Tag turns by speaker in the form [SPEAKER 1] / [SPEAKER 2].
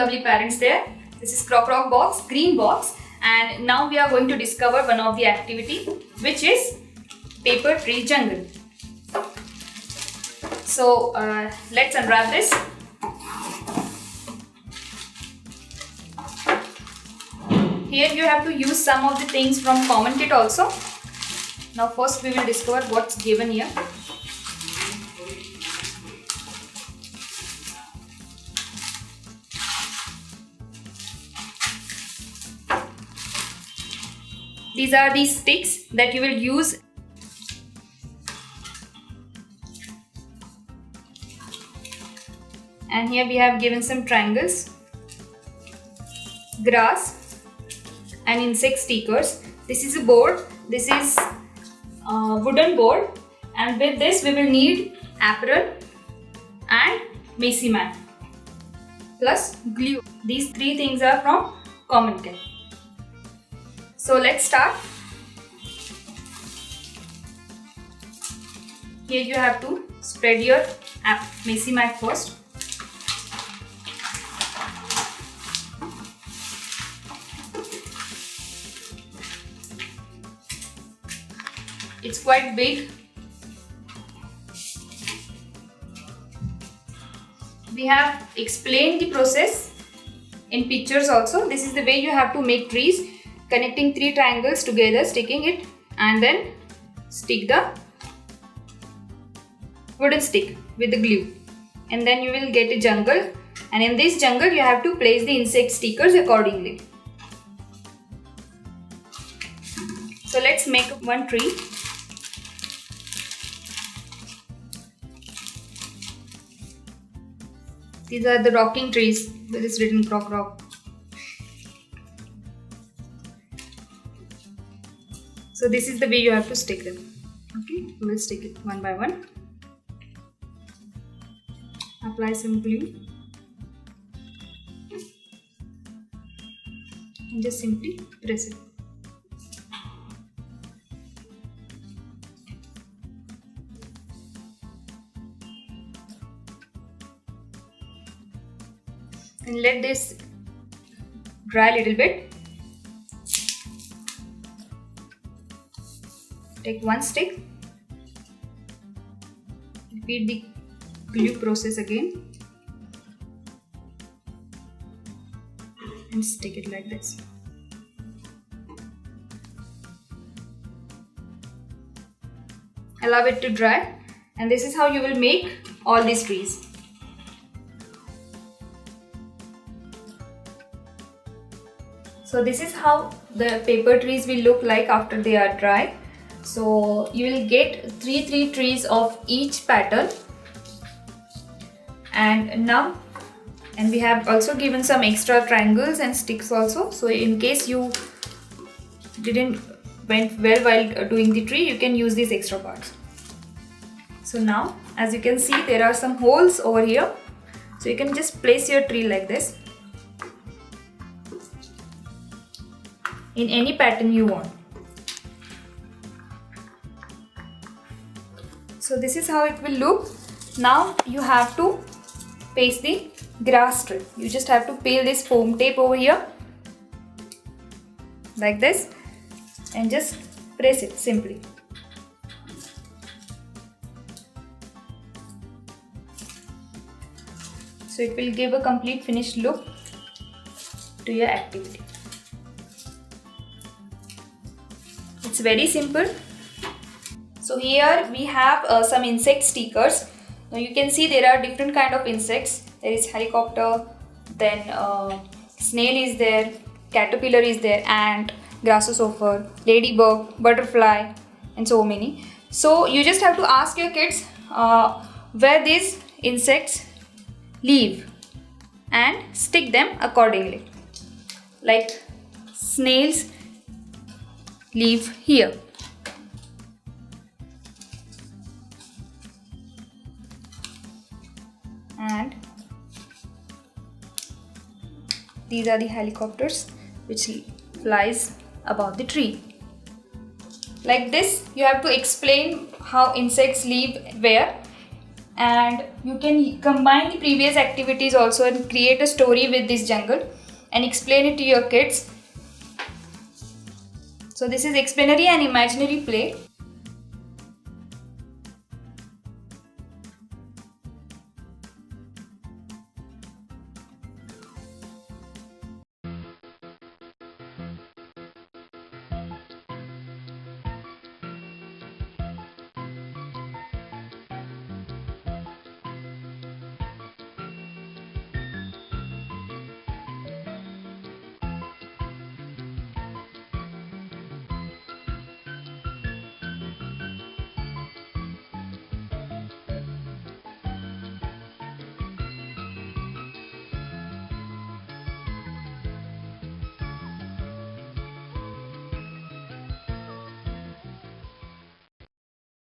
[SPEAKER 1] lovely parents there. This is Crock box, green box, and now we are going to discover one of the activity, which is paper tree jungle. So let's unwrap this. Here you have to use some of the things from common kit also. Now first we will discover what's given here. These are the sticks that you will use. And here we have given some triangles, grass and insect stickers. This is a board. This is a wooden board, and with this we will need apron and messy mat plus glue. These three things are from common kit. So let's start. Here you have to spread your messy mat first. It's quite big. We have explained the process in pictures also. This is the way you have to make trees. Connecting three triangles together, sticking it, and then stick the wooden stick with the glue, and then you will get a jungle, and in this jungle you have to place the insect stickers accordingly. So let's make one tree. These are the rocking trees with this written Crock. So this is the way you have to stick them. Okay, we will stick it one by one. Apply some glue and just simply press it. And let this dry a little bit. Take one stick, repeat the glue process again, and stick it like this. Allow it to dry, and this is how you will make all these trees. So this is how the paper trees will look like after they are dry. So you will get three trees of each pattern, and we have also given some extra triangles and sticks also. So in case you didn't went well while doing the tree, you can use these extra parts. So now, as you can see, there are some holes over here. So you can just place your tree like this in any pattern you want. So this is how it will look. Now you have to paste the grass strip. You just have to peel this foam tape over here like this and just press it simply. So it will give a complete finished look to your activity. It's very simple. So here we have some insect stickers. Now you can see there are different kind of insects. There is helicopter, then snail is there, caterpillar is there, ant, grasshopper, ladybug, butterfly, and so many. So you just have to ask your kids where these insects live and stick them accordingly. Like snails live here. And these are the helicopters which flies above the tree. Like this, you have to explain how insects live where, and you can combine the previous activities also and create a story with this jungle and explain it to your kids. So this is explanatory and imaginary play.